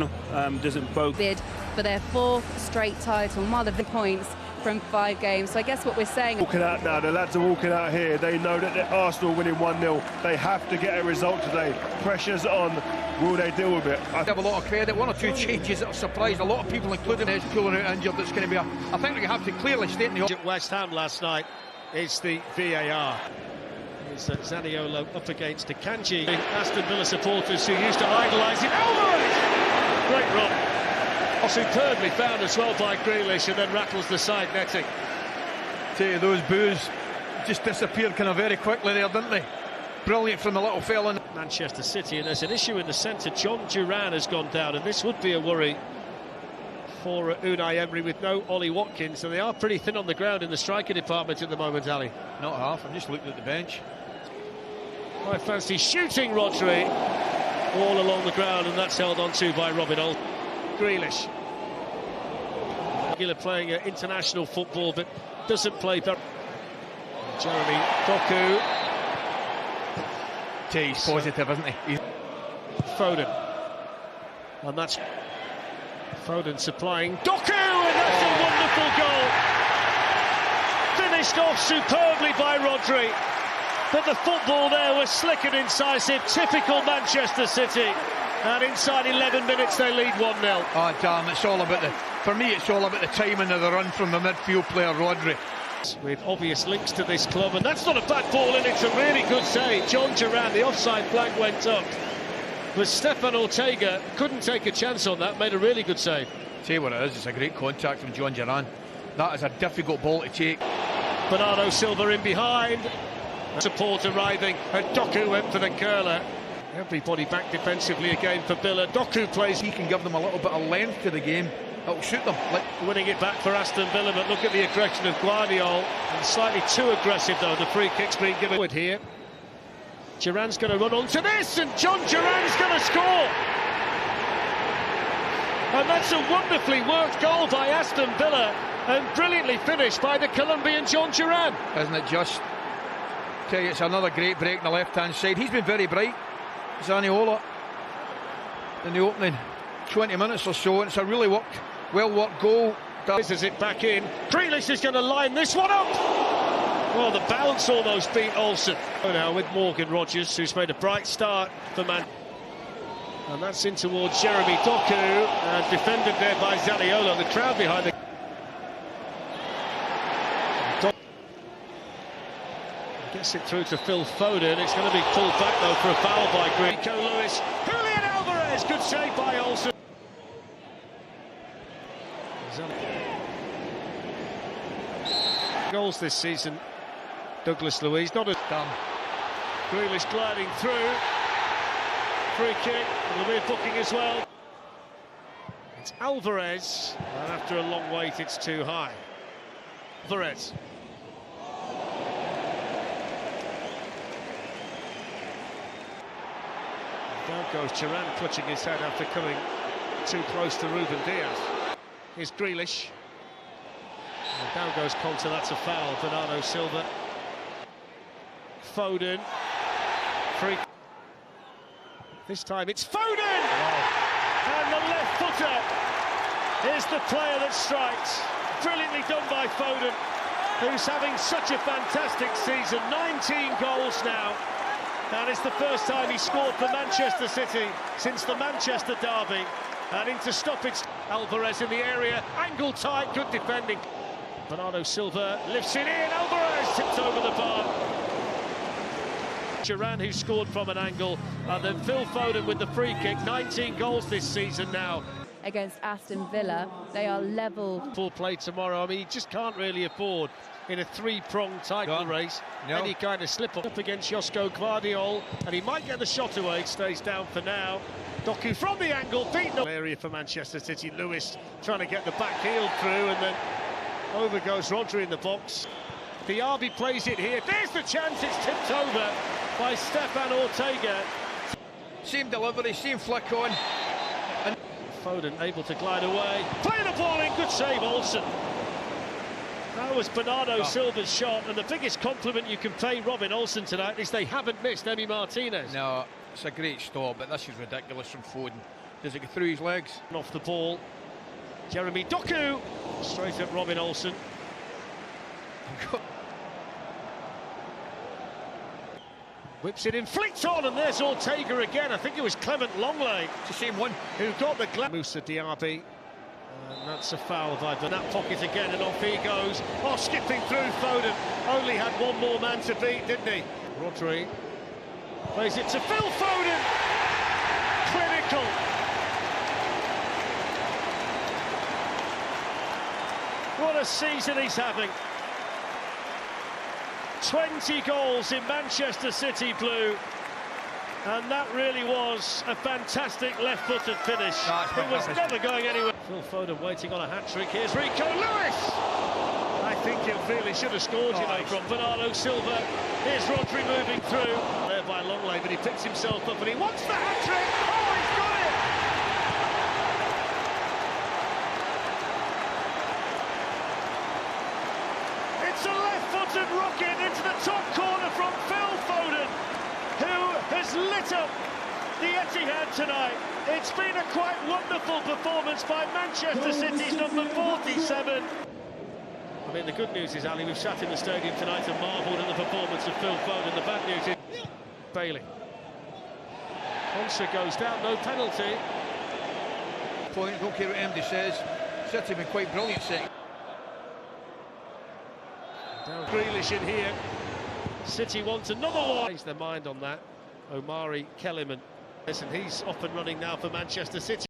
doesn't bode. Bid for their 4th straight title, more than points from 5 games. So I guess what we're saying... Walking out now, the lads are walking out here. They know that the Arsenal winning 1-0. They have to get a result today. Pressure's on. Will they deal with it? I have a lot of credit. 1 or 2 changes that have surprised a lot of people, including us, pulling out injured. That's going to be I think we have to clearly state in the... At West Ham last night is the VAR. It's Zaniolo up against Akanji. Aston Villa supporters who used to idolise him. Alvarez! Great run. Superbly found as well by Grealish, and then rattles the side netting. Tell you, those boos just disappeared kind of very quickly there, didn't they? Brilliant from the little fella. Manchester City, and there's an issue in the centre. John Duran has gone down, and this would be a worry for Unai Emery with no Ollie Watkins, and they are pretty thin on the ground in the striker department at the moment, Ali. Not half, I'm just looking at the bench. I fancy shooting Rodri all along the ground, and that's held on to by Robin Olsen. Grealish. Regular playing international football, but doesn't play better. Jeremy Doku. He's positive, isn't he? Foden. And that's Foden supplying Doku, and that's a wonderful goal. Finished off superbly by Rodri. But the football there was slick and incisive, typical Manchester City. And inside 11 minutes they lead 1-0. Oh damn, it's all about for me it's all about the timing of the run from the midfield player Rodri. With obvious links to this club, and that's not a bad ball, and it's a really good save. John Duran, the offside flag went up. But Stefan Ortega couldn't take a chance on that, made a really good save. Tell you what it is, it's a great contact from John Duran. That is a difficult ball to take. Bernardo Silva in behind. Support arriving, and Doku went for the curler. Everybody back defensively again for Villa. Doku plays. He can give them a little bit of length to the game. It'll suit them. Winning it back for Aston Villa, but look at the aggression of Guardiola. And slightly too aggressive, though. The free kick's being given forward here. Duran's going to run onto this, and John Duran's going to score. And that's a wonderfully worked goal by Aston Villa, and brilliantly finished by the Colombian John Duran. Isn't it just? Tell you, it's another great break on the left-hand side. He's been very bright. Zaniolo in the opening 20 minutes or so, and it's a really well-worked goal. This is it back in. Grealish is going to line this one up. Well, the bounce almost beat Olsen. Now with Morgan Rogers, who's made a bright start for Man. And that's in towards Jeremy Doku, and defended there by Zaniolo. The crowd behind the... Gets it through to Phil Foden. It's going to be pulled back though for a foul by Rico Lewis. Julian Alvarez, good save by Olsen. Goals this season, Douglas Luiz, not as done. Grealish gliding through. Free kick, it'll be a booking as well. It's Alvarez, and after a long wait, it's too high. Alvarez. Down goes Duran, clutching his head after coming too close to Ruben Diaz. Here's Grealish. And down goes Coulter, that's a foul. Bernardo Silva. Foden. Free. This time it's Foden! Wow. And the left footer is the player that strikes. Brilliantly done by Foden, who's having such a fantastic season. 19 goals now. And it's the first time he scored for Manchester City since the Manchester derby. And into stoppage, Alvarez in the area, angle tight, good defending. Bernardo Silva lifts it in, Alvarez tips over the bar. Duran, who scored from an angle, and then Phil Foden with the free kick. 19 goals this season now. Against Aston Villa, they are level. Full play tomorrow. I mean, he just can't really afford, in a three-pronged title race, any kind of slip-up against Josko Gvardiol, and he might get the shot away. Stays down for now. Doku from the angle, beaten up. Area for Manchester City. Lewis trying to get the back heel through, and then over goes Rodri in the box. Diaby plays it here. There's the chance. It's tipped over by Stefan Ortega. Same delivery, same flick on. And Foden able to glide away. Play the ball in. Good save, Olsen. That was Bernardo Silva's shot, and the biggest compliment you can pay Robin Olsen tonight is they haven't missed Emi Martinez. No, it's a great stop, but this is ridiculous from Foden. Does it go through his legs? Off the ball, Jeremy Doku straight at Robin Olsen. Whips it in, flicks on, and there's Ortega again. I think it was Clement Longley. It's the same one. Who got the Musa Diaby. And that's a foul by that pocket again, and off he goes. Oh, skipping through Foden. Only had one more man to beat, didn't he? Rodri plays it to Phil Foden. Clinical. What a season he's having. 20 goals in Manchester City blue, and that really was a fantastic left-footed finish. It was never going anywhere. Phil Foden waiting on a hat-trick. Here's Rico Lewis. I think he really should have scored, you know, from Bernardo Silva. Here's Rodri moving through. There by Longley, but he picks himself up and he wants the hat-trick. Oh, he's got it! It's a left-footed rocket into the top corner from Phil Foden, who has lit up the Etihad tonight. It's been a quite wonderful performance by Manchester City's number 47. I mean, the good news is, Ali, we've sat in the stadium tonight and marvelled at the performance of Phil Foden. The bad news is Bailey. Konsa goes down, no penalty. Point, don't care what MD says. City have been quite brilliant setting. Down Grealish in here. City wants another one. Change their mind on that. Omari Kellyman. Listen, he's off and running now for Manchester City.